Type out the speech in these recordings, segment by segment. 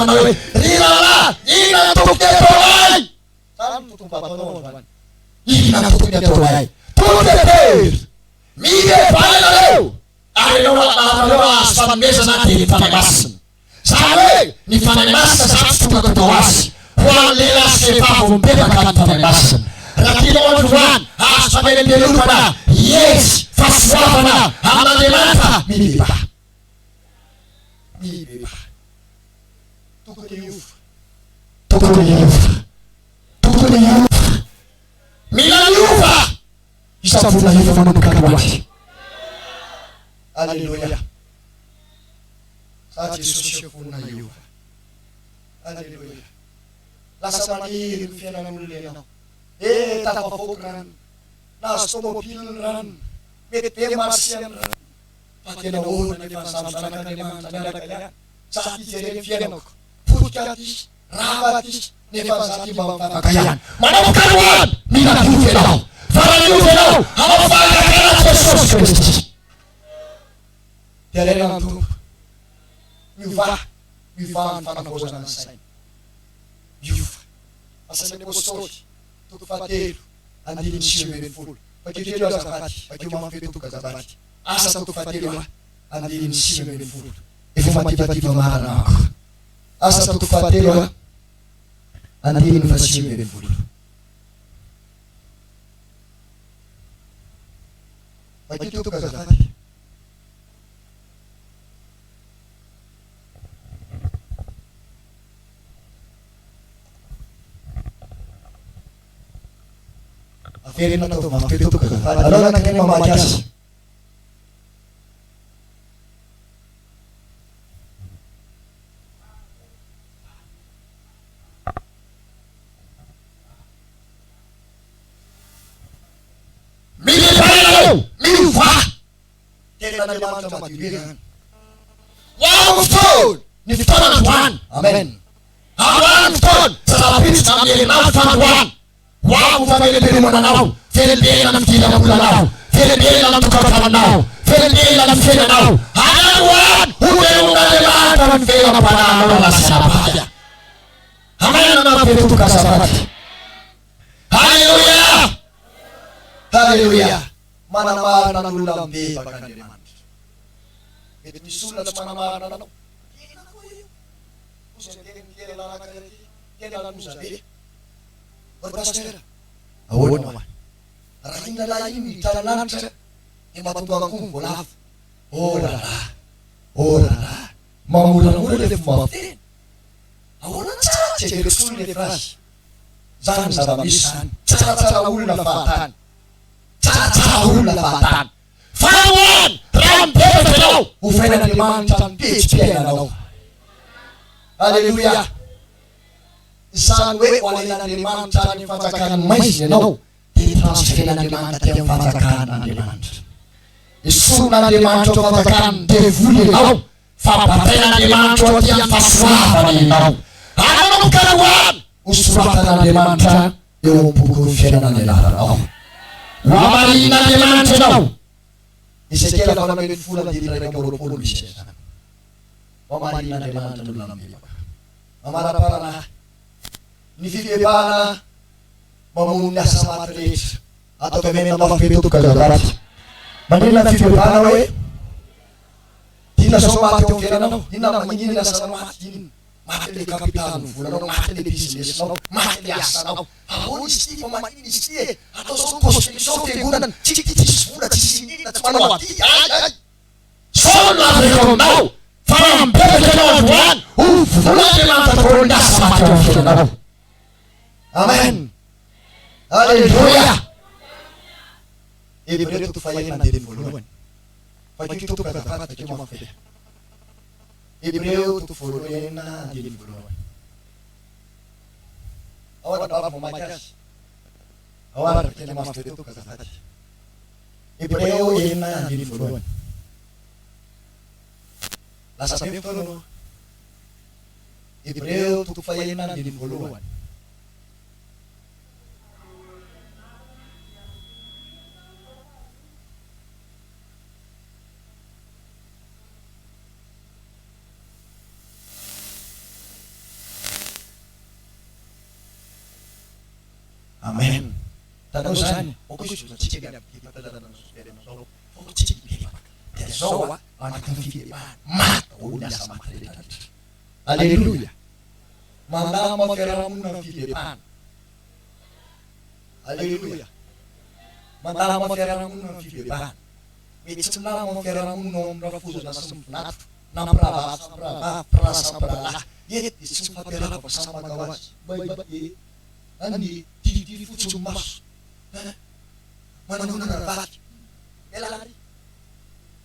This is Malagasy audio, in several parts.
manao hoe ry rahalahy inona tokony ataonay zany totombatanao inona tokony ataonay totetery mihevana nareo ary nareo azo fanomezana dia ny fanahy masina zany hoe ny fanahy masina zany tsy tonga totao azy ho an'ny lehilahy sy vehivavy mipetaka ny fanahy masina raha tianao androany azo famelom-pelokana iesy fahasoavana amin'Andriamanitra mibeba tokony iova mila miova isavona iova manomboka azy. Alleluia. Sa Jesosy vonona iova. Alleluia. Lasa maniry ny fiainan'olona ianao. Tafavoaky rano, nahazo tômôbily ny rano, mety be marsiany rano. Fa tena ahoana nefa samy zanak'Andriamanitra miaraka ihany. Za ty jereny fiainako, potika ty, rava ty, nefa za ty mba mifanaka ihany. Manao karoany, mila miova ianao. Fa raha miova ianao, amin'ny fahalalana Jesosy Kristy. Dia rena ny tompo. Miova ny fanavaozana ny saina. Miova. Asan'ny apôstôly, toko fahatelo, andiny sy ambin'ny folo. Bakeo azafady, bakeo mamifetoka azafady. Asa toko fahatelo andiny sy ambin'ny folo. Efa mativativa marina ako. Asa toko fahatelo andiny fa sy ambin'ny folo. Bakeo toko azafady. Aferin na to, mafitutok ka. Ano na kanyang mamadyas? Miufa! Kailan na naman sa matibigan? Wow, food! Niftanan Juan! Amen! Awan food! Sa lapis na nilimaw sa Juan! Wow, family mananaw, felelbela ng tila ng ulanaw, felelbela ng kapamananaw, felelbela ng filanaw. Hanawan, huwag na lahat ng fela na pananaw na sarapaya. Amen na mapituto ka sa pati. Hallelujah! Hallelujah! Manamar ng ulambi pagkandiman. Ito misulat sa manamar na ano. Hindi na ko yun. Kung sa kailan ka rin, kailan mo sabi. Berpastor, awon naman. Raking nalayin, italan sa imatubang kong kulaf. Orara. Mamulang-ulang de fumafin. Awon na sa cekirikul de fras. Zan sa ramisan, tsara-tsara-ul na fatan. Tsara-tsara-ul na fatan. Fawan! Rampepelaw! Ufay na liman chan pitch piananaw. Hallelujah! Isang we wala na liman chan yung fatsakan mais no. Transfer na liman at yung fatsakan na liman. Isu na liman cho fatsakan devuli no. Fapatay na liman cho tiyan faswa no. Ano nung karawan? Usurata na liman chan yung pugufira na nila no. Wamari na liman cho no. Isekela kung namin fulan di rin kaurupul bisya. Wamari na liman chan lang nila. Mamara para na nifibebana mamuna sa matrit atau pemena mafituto kagarat manila fibebana we tina somate yung kera no ina mangini na sa matin matili kapitan fulano matili business no matili asa no hawon isti pamatini isti atau songkos sote gunan chikitis fula chisini na tmanawati ay son la rekom now fam bebe one fula de la tatonda sa matin. Amen. Hallelujah. Hebreu tu fayin na din fuluan. Pagkik tu katapat at yung mga fede. Hebreu tu fuluan na din fuluan. Awar na mo majas. Awar kaya mga fede tu katapat. Hebreu na din fuluan. Lasa sabi ko no. Hebreu tu fayin na din fuluan. Amen. Tanao zany, okoy izy tsika miapipadalana sosperenao. Tsika mipepa. Dia zao anaky ny fidebahana. Mata olona asa maty. Alleluia. Mandama fiarahamonina amin'ny fidebahana. Alleluia. Mandama fiarahamonina amin'ny fidebahana. Mety tsy milama fiarahamonina ao amin'ny rafozana sy mivinato. Na pirava sampiralahy. Ety dia tsy mifampiarava samy manao azy. Any tiry fotsiny maso. Manao nanavaty. Elary.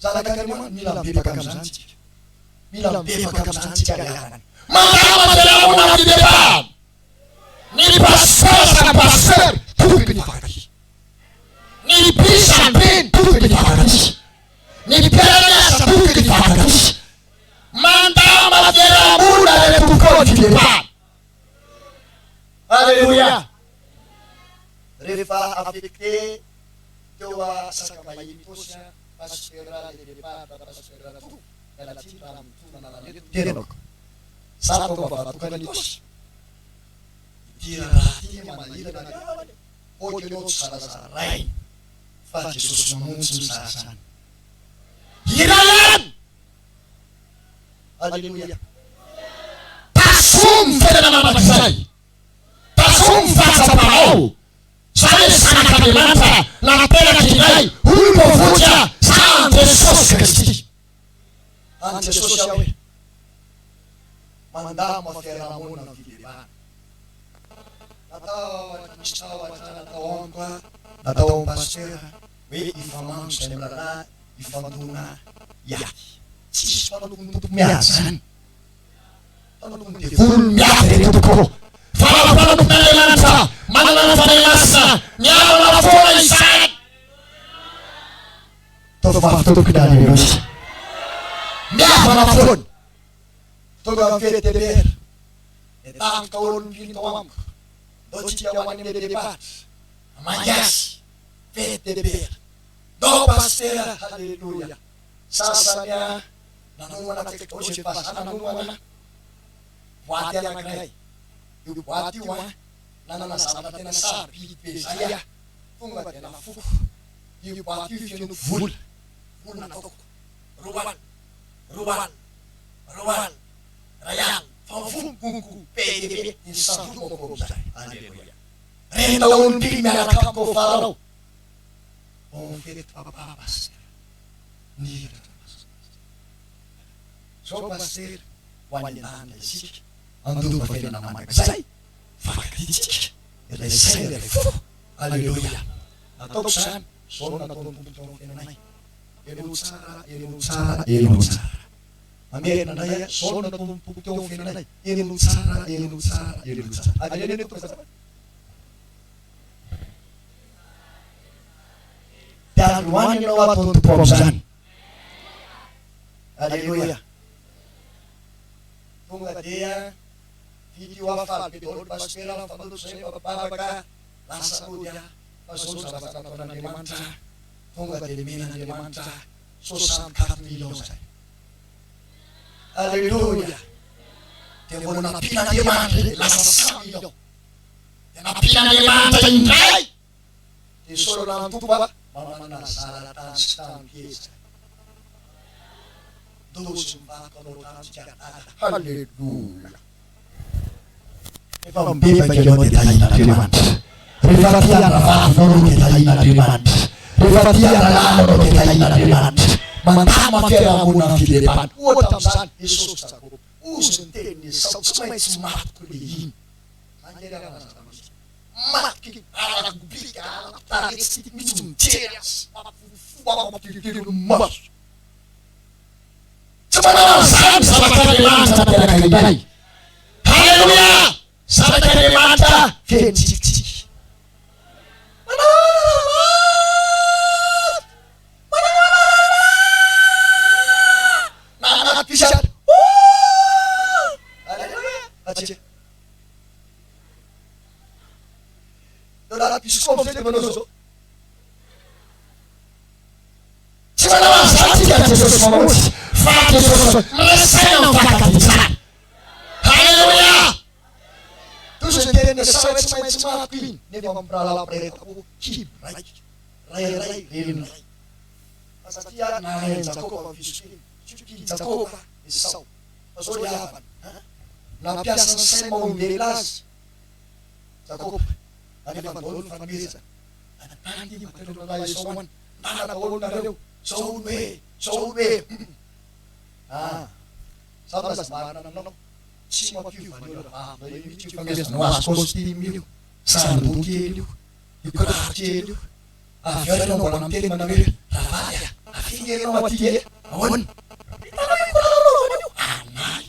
Zanak'Andriamanitra mila mibebaka amin'izany tsika. Mila mibebaka amin'izany tsika ariarany. Mandama fiarahamonina amin'ny fidebahana. Ny pasteur sa pasteur tokony hifankatia. Ny bisapeny tokony hifankatia. Ny mpiara-miasa tokony hifankatia. Mandama fiarahamonina reto ny fidebahana. Alleluia. Rehefa affecté teo Sakamahiny tosy pasteur départ pasteur to mialatiny raha mitona nanareto tenako. Sa tao mavatokana ny tosy. Dia raha ty manilana ohatrany tsy zarazara rainy fa Jesosy mamonjy ny zarazany. Iralany. Alleluia. Tasomy fiainana mandrakizay. Tasomy fahasapanao. Zany zanak'Andriamanitra nateraka indray olombavotsa sa Jesosy Kristy. Any Jesosy aho hoe mandama fiarahamonina amin'ny fidebahana. Natao misy tahotra natao amiko natao amin'ny pasteur hoe ifamano zay milalahy ifantona iaty. Tsisy fanokony tompo miady zany. Fanokony devolo miady reto tokoa. Fanokony manana fanenasa miarana foana izany. Tokony aleluia. Miavana foana. Tonga amin'ny fedebera. Etanka olombiny tao amiko. Ndao tsika ho any amin'ny debatra. Mangasy. Fedebera. Ndao pasteur. Alleluia. Sasany nanoana tekao se pasana nanoana. Boaty anankiray. Io boaty io nanana zavatra tena sarobidy be zay tonga dia nafoko. Io boaty io feno vola. Vola nataoko. Roal. Rayal. Fanfomponko be ny sandomako zay. Alleluia. Renda olombiny miaraka amiko farao. On fait papa pasteur. Ni so pasteur ho any andana isika andova fiainana mandrakizay fakatitsika ilay saina ilay fo. Alleluia. Nataoko zany zao nataony tompotra amin'ny fiainanay. Eno tsara. Amerina ndray zao nataony tompotra amin'ny fiainanay. Eno tsara. Alelene tompotra. Tiandroany ianao ataony tompo amin'izany. Alleluia. Tonga dia video afaly be daholo pasteur mifanodoko zay mipapababaka lasa dia fa zao zavatra nataon'Andriamanitra. Tonga dia lemen'Andriamanitra 64 millions zay. Alleluia. Dia mbola nampian'Andriamanitra lasa 100 millions. Dia nampian'Andriamanitra indray. Dia solona ny tompo manana zaratany sy tany keza. Dozy mivakakanao tany. Alleluia. Efa mibebaka ianao dia tahin'Andriamanitra. Rehefa tia ravavinao dia tahin'Andriamanitra. Rehefa tia ralanao dia tahin'Andriamanitra. Mandama fiarahamonina amin'ny fidebahana. Ohatra amin'izany Jesosy Jakobo. Ozy ny teniny Esau tsy maintsy matoko le iny. Matky arakoblika arataretsy mitsy mijery azy. Mampifofo maso. Tsy manao zany zavatra teraka indray. Alleluia. Zavatra fenitsitsitsy. Pisar. Alleluia. Ache. Dona piscom zay manao zao. Tsy manao zany ka Jesosy mamonjy. Fa Jesosy mesaina mivakatitsana. Alleluia. Tous Ene sawit tsy maintsy maty iny nefa mampilalala pretapo kibo raiky ray relinray satria nahainy Jakoba fisokiny tsokiny Jakoba Esau azao liavany nampiasa ny sainy maombela azy Jakoba anefa ndaholo ny fanomeza anatany iny makareo Esau any nanana olonareo zao olo hoe samazy marina aminao tsy mampiovanio famezanao azy kostimy io sandoky io ikorafokely io avy eo anao mbola miteny manao hoe ravay afingelinao aty e ahoana hitanao io io anahy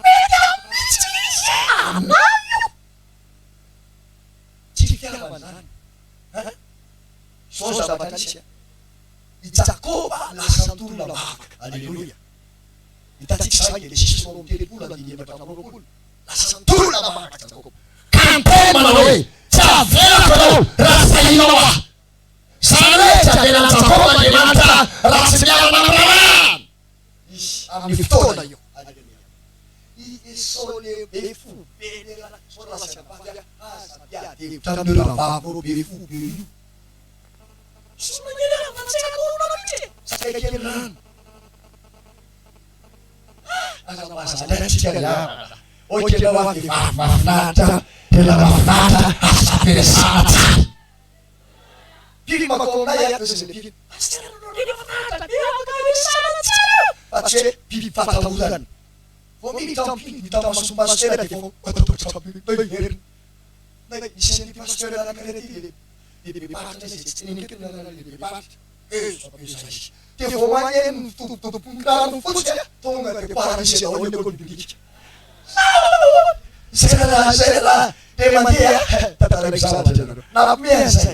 mety amitsy izy anahy io tsy fitiavana zany so zavatra i Jakoba lasa nitolona mavaka alleluia hitantsika zany le sisy roa telopolo andiny efatra amby roapolo lasa nitolona mavaka Jakoba kantay manao hoe tsy avelako anao raha tsy tahinao aho zany hoe tsy avelan'i Jakoba Andriamanitra raha tsy miarana amin'Abrahama izy amin'ny fotoana io alleluia i Esau lehibe fo be le so lasa avavy aza mpiady hevitra amin'ireo ravavy reo be fo be io Sekian oke bawa mafinata tena mafinata asapelesana tsara pili makona ya pili pace pili fatauran vomi tamping tamasuk pastor de fo bayer na isen di pastor na kereti di parte ini kita di parte te vomanyen tutup pungkaran futsal tonga te parisi ole kol bidik sera te mandia tata exala na piensa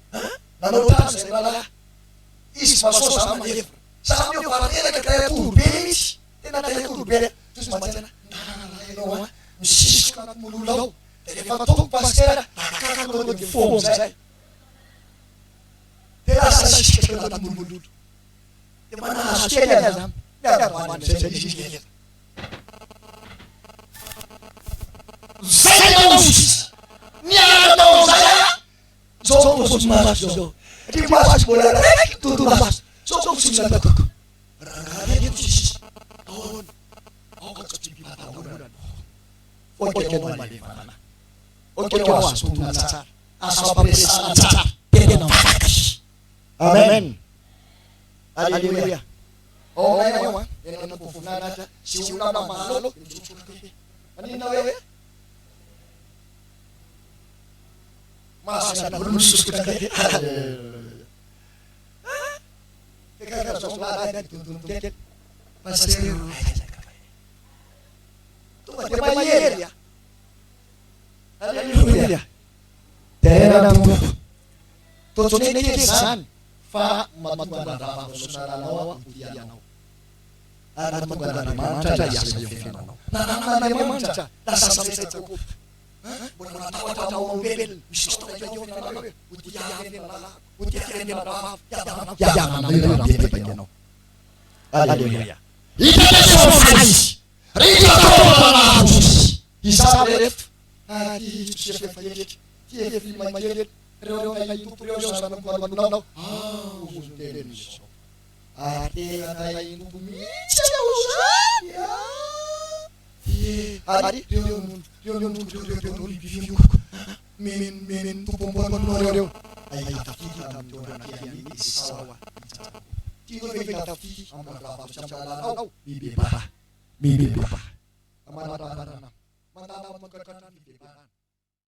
na nota sera is maso sama ye sama yo parela que crea turbenis te na te turbere tus matena na no sis kana mululau te fatok pasera akaka ko de fom sai terasa sikit dalam mulut. Di mana hasilnya zam? Ya mana saya di sini. Saya tahu. Niat tahu saya. So mas so. Di mas bola tu mas. So sudah tak. Raganya itu sih. Tahun. Oh kecil tahun. Oke mau balik mana? Oke awas tunggu saja. Asal perisa saja. Dia nampak. Amen. Haleluya. Oh, ngayon yan ang pupunan natin. Siula na mahalo. Kanina wewe? Masa na lulusus ko na kayo. Haleluya. Teka ka, so wala na tutuntun. Pastor. Tuwa mayer ya. Haleluya. Tera na mo. Tutunin ni san. Fa matuganda pa sunaranawa utiyanao ana matuganda mancha ya sayofenano na mancha tasasay ko bona tawa tawa bebel bisto na yo na utiyan na ya na bebe pagano haleluya ita so fais rita tola isabref ati chef fayet tie fi mayet Reo na itu prio sa ng kuno. Usundin so. Ate na itu bumicha na usan. Ari yung min tupomon reo. Ay tafiki am to na kiani isawa. Tino ve tafiki am ra sa chala. Bibi papa. Amana para na. Manda magkakanan bibi para.